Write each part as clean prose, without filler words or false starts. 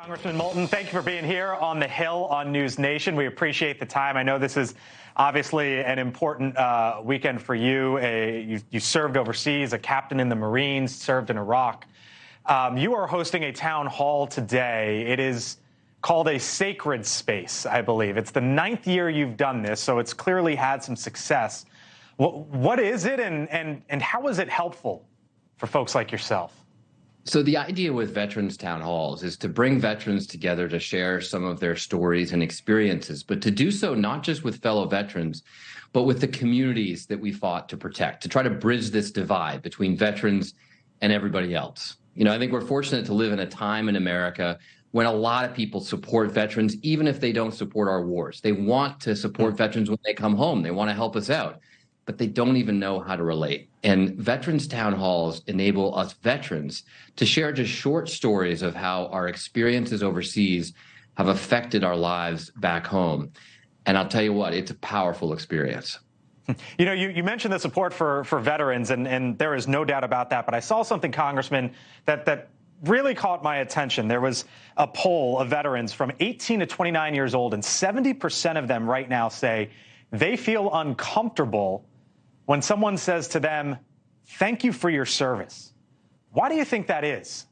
Congressman Moulton, thank you for being here on the Hill on NewsNation. We appreciate the time. I know this is obviously an important weekend for you. You served overseas, a captain in the Marines, served in Iraq. You are hosting a town hall today. It is called a sacred space, I believe. It's the 9th year you've done this, so it's clearly had some success. What is it, and how is it helpful for folks like yourself? So the idea with Veterans Town Halls is to bring veterans together to share some of their stories and experiences, but to do so not just with fellow veterans, but with the communities that we fought to protect, to try to bridge this divide between veterans and everybody else. You know, I think we're fortunate to live in a time in America when a lot of people support veterans, even if they don't support our wars. They want to support veterans when they come home. They want to help us out, but they don't even know how to relate. And Veterans Town Halls enable us veterans to share just short stories of how our experiences overseas have affected our lives back home. And I'll tell you what, it's a powerful experience. You know, you mentioned the support for veterans, and there is no doubt about that. But I saw something, Congressman, that really caught my attention. There was a poll of veterans from 18 to 29 years old, and 70% of them right now say they feel uncomfortable when someone says to them, "Thank you for your service." Why do you think that is?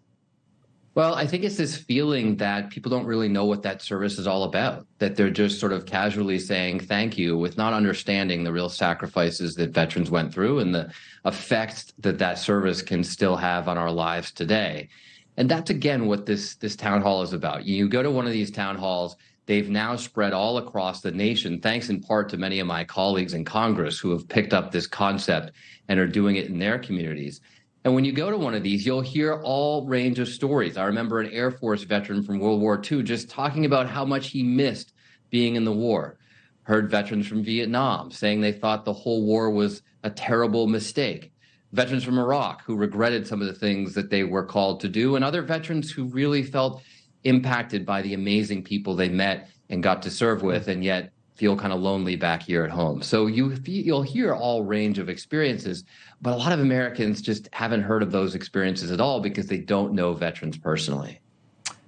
Well, I think it's this feeling that people don't really know what that service is all about, that they're just sort of casually saying thank you with not understanding the real sacrifices that veterans went through and the effect that that service can still have on our lives today. And that's, again, what this town hall is about. You go to one of these town halls, they've now spread all across the nation, thanks in part to many of my colleagues in Congress who have picked up this concept and are doing it in their communities. And when you go to one of these, you'll hear all range of stories. I remember an Air Force veteran from World War II just talking about how much he missed being in the war. Heard veterans from Vietnam saying they thought the whole war was a terrible mistake. Veterans from Iraq who regretted some of the things that they were called to do, and other veterans who really felt impacted by the amazing people they met and got to serve with, and yet feel kind of lonely back here at home. So you'll hear all range of experiences, but a lot of Americans just haven't heard of those experiences at all because they don't know veterans personally.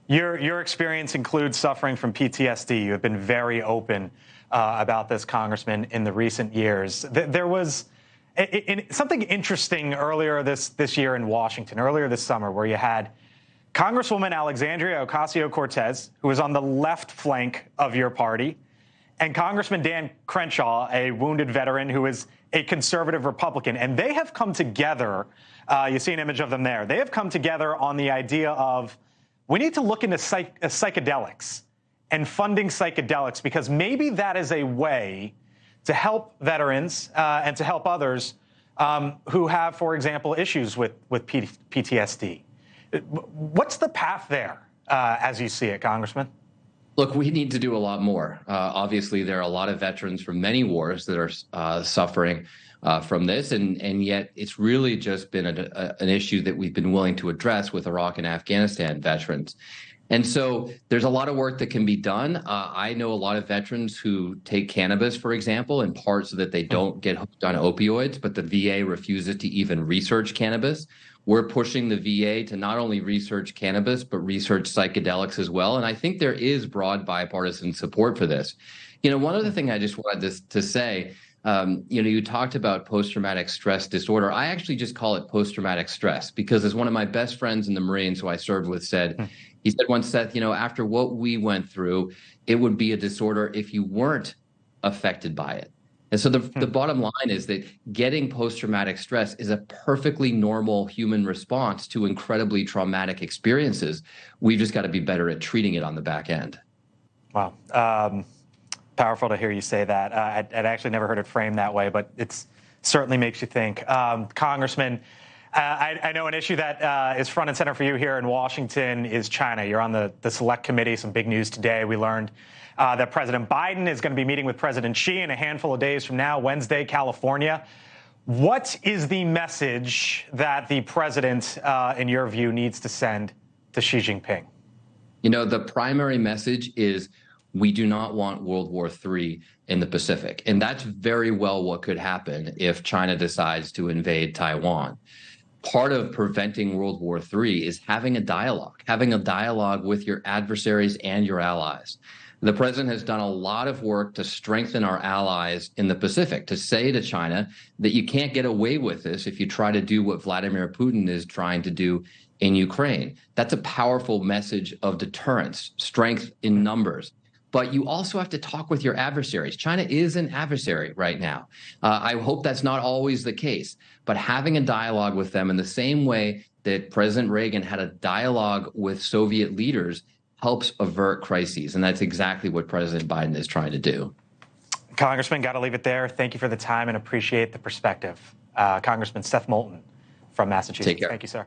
Your experience includes suffering from PTSD. You have been very open about this, Congressman, in the recent years. There was something interesting earlier this year in Washington, earlier this summer, where you had Congresswoman Alexandria Ocasio-Cortez, who is on the left flank of your party, and Congressman Dan Crenshaw, a wounded veteran who is a conservative Republican. And they have come together, you see an image of them there, they have come together on the idea of we need to look into psychedelics and funding psychedelics, because maybe that is a way to help veterans and to help others who have, for example, issues with PTSD. What's the path there as you see it, Congressman? Look, we need to do a lot more. Obviously, there are a lot of veterans from many wars that are suffering from this, and yet it's really just been an issue that we've been willing to address with Iraq and Afghanistan veterans. And so there's a lot of work that can be done. I know a lot of veterans who take cannabis, for example, in part so that they don't get hooked on opioids, but the VA refuses to even research cannabis. We're pushing the VA to not only research cannabis, but research psychedelics as well. And I think there is broad bipartisan support for this. You know, one other thing I just wanted to say, you know, you talked about post-traumatic stress disorder. I actually just call it post-traumatic stress because, as one of my best friends in the Marines who I served with said, he said once, Seth, you know, after what we went through, it would be a disorder if you weren't affected by it. And so the bottom line is that getting post-traumatic stress is a perfectly normal human response to incredibly traumatic experiences. We've just got to be better at treating it on the back end. Wow. Powerful to hear you say that. I'd actually never heard it framed that way, but it certainly makes you think. Congressman, I know an issue that is front and center for you here in Washington is China. You're on the select committee. Some big news today. We learned that President Biden is going to be meeting with President Xi in a handful of days from now, Wednesday, California. What is the message that the president, in your view, needs to send to Xi Jinping? You know, the primary message is we do not want World War III in the Pacific. And that's very well what could happen if China decides to invade Taiwan. part of preventing World War III is having a dialogue with your adversaries and your allies. The president has done a lot of work to strengthen our allies in the Pacific, to say to China that you can't get away with this if you try to do what Vladimir Putin is trying to do in Ukraine. That's a powerful message of deterrence, strength in numbers. But you also have to talk with your adversaries. China is an adversary right now. I hope that's not always the case, but having a dialogue with them in the same way that President Reagan had a dialogue with Soviet leaders helps avert crises. And that's exactly what President Biden is trying to do. Congressman, got to leave it there. Thank you for the time and appreciate the perspective. Congressman Seth Moulton from Massachusetts. Take care. Thank you, sir.